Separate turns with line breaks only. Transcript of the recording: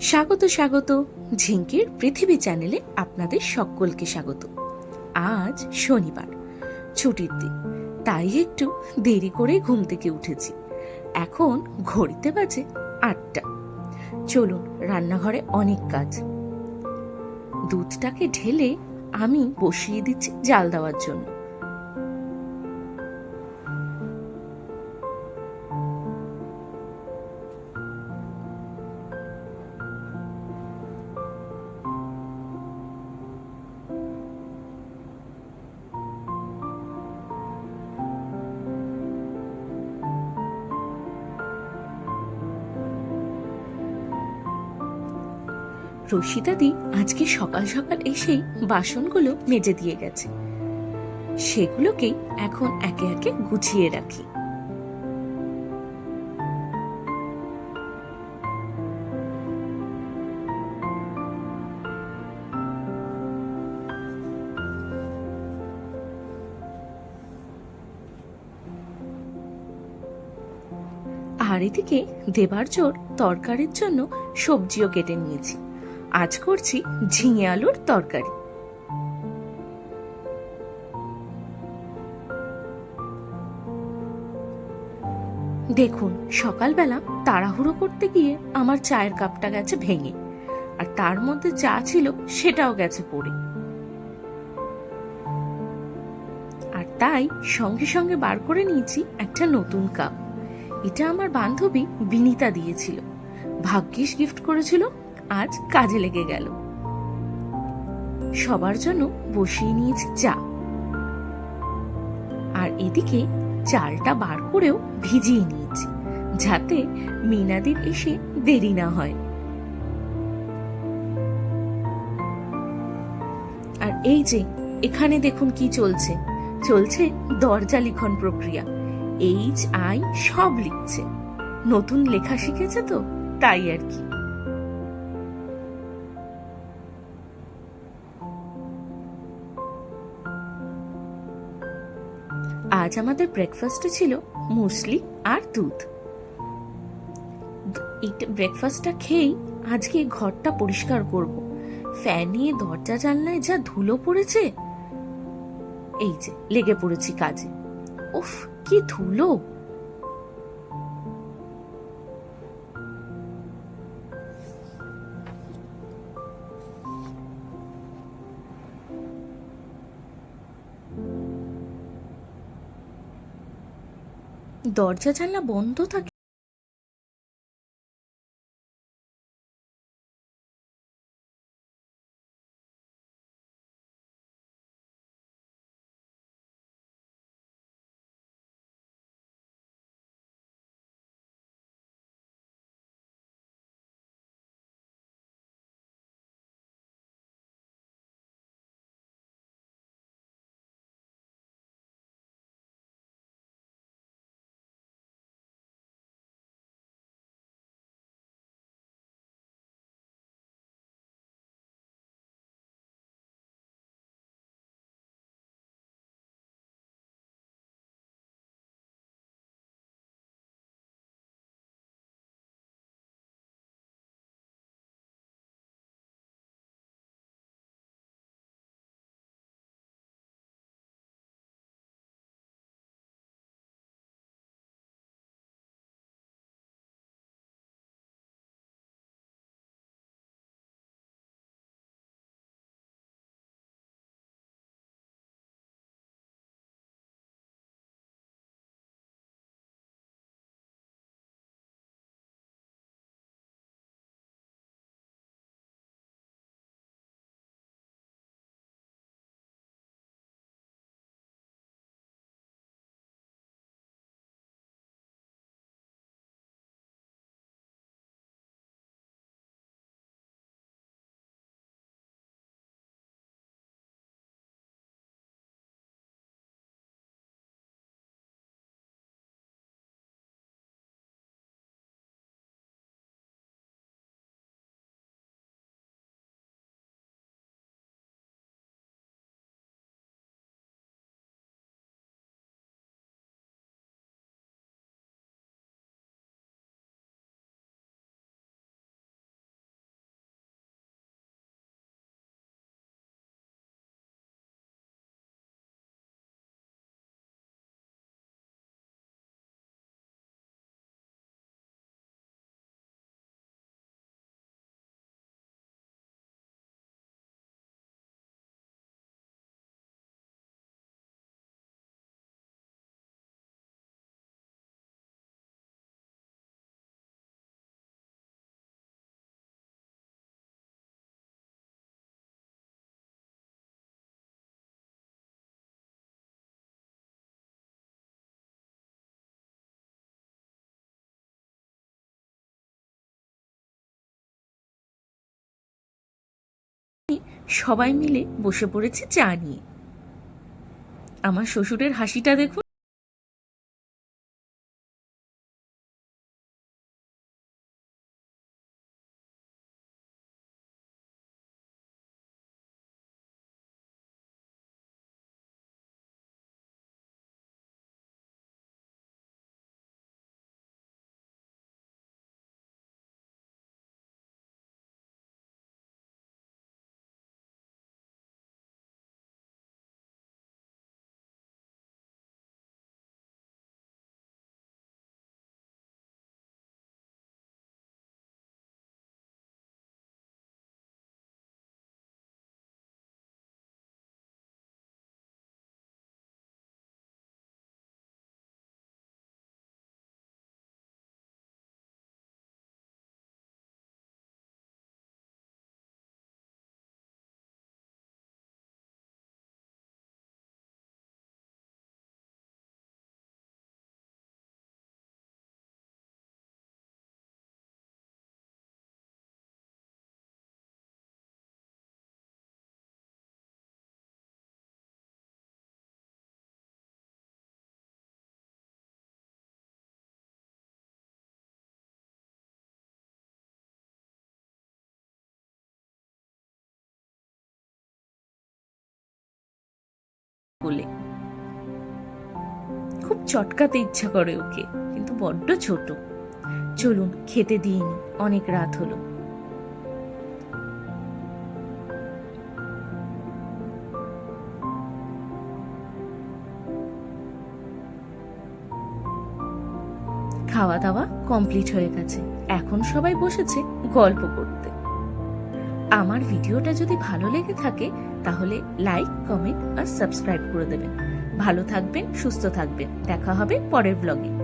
স্বাগত স্বাগত ঝিঙ্কির পৃথিবী চ্যানেলে আপনাদের সকলকে স্বাগত। আজ শনিবার, ছুটির দিন, তাই একটু দেরি করে ঘুম থেকে উঠেছি। এখন ঘড়িতে বাজে 8টা। চলুন, রান্নাঘরে অনেক কাজ। দুধটাকে ঢেলে আমি বসিয়ে দিচ্ছি জাল দেওয়ার জন্য। রশিদাদি আজকে সকাল সকাল এসেই বাসনগুলো মেজে দিয়ে গেছে। সেগুলোকেই এখন একে একে গুছিয়ে রাখি। আর এদিকে দেবার জোর তরকারির জন্য সবজিও কেটে নিয়েছি। আজ করছি ঝিঙে আলুর তরকারি। দেখুন, সকালবেলা তাড়াহুড়ো করতে গিয়ে আমার চায়ের কাপটা গেছে ভেঙে, আর তার মধ্যে চা ছিল সেটাও গেছে পড়ে। আর তাই সঙ্গে সঙ্গে বার করে নিয়েছি একটা নতুন কাপ। এটা আমার বান্ধবী বিনিতা দিয়েছিল, ভাগ্যিস গিফট করেছিল, আজ কাজে লেগে গেল। সবার জন্য বসিয়ে নিয়েছি চা। আর এদিকে চালটা বার করেও ভিজিয়ে নিয়েছি, যাতে মিনাদির এসে দেরি না হয়। আর এই যে এখানে দেখুন কি চলছে, চলছে দরজা লিখন প্রক্রিয়া। HI সব লিখছে, নতুন লেখা শিখেছে তো, তাই আর কি। আজ আমাদের ব্রেকফাস্টে ছিল মুসলি আর দুধ। এই ব্রেকফাস্টটা খেয়েই আজকে ঘরটা পরিষ্কার করব। ফ্যান নিয়ে দরজা জানলায় যা ধুলো পড়েছে, এই যে লেগে পড়েছি কাজে। উফ, কি ধুলো! দরজা জানলা বন্ধ থাকে সবাই মিলে বসে পড়েছি চা নিয়ে। আমার শ্বশুরের হাসিটা দেখুন। বলে খুব চটকাতে ইচ্ছা করে ওকে, কিন্তু বড্ড ছোট। চলুন খেতে দিইনি, অনেক রাত হলো। খাওয়া দাওয়া কমপ্লিট হয়ে গেছে, এখন সবাই বসেছে গল্প করতে। আমার ভিডিওটা যদি ভালো লেগে থাকে তাহলে লাইক, কমেন্ট আর সাবস্ক্রাইব করে দেবেন। ভালো থাকবেন, সুস্থ থাকবেন। দেখা হবে পরের ব্লগে।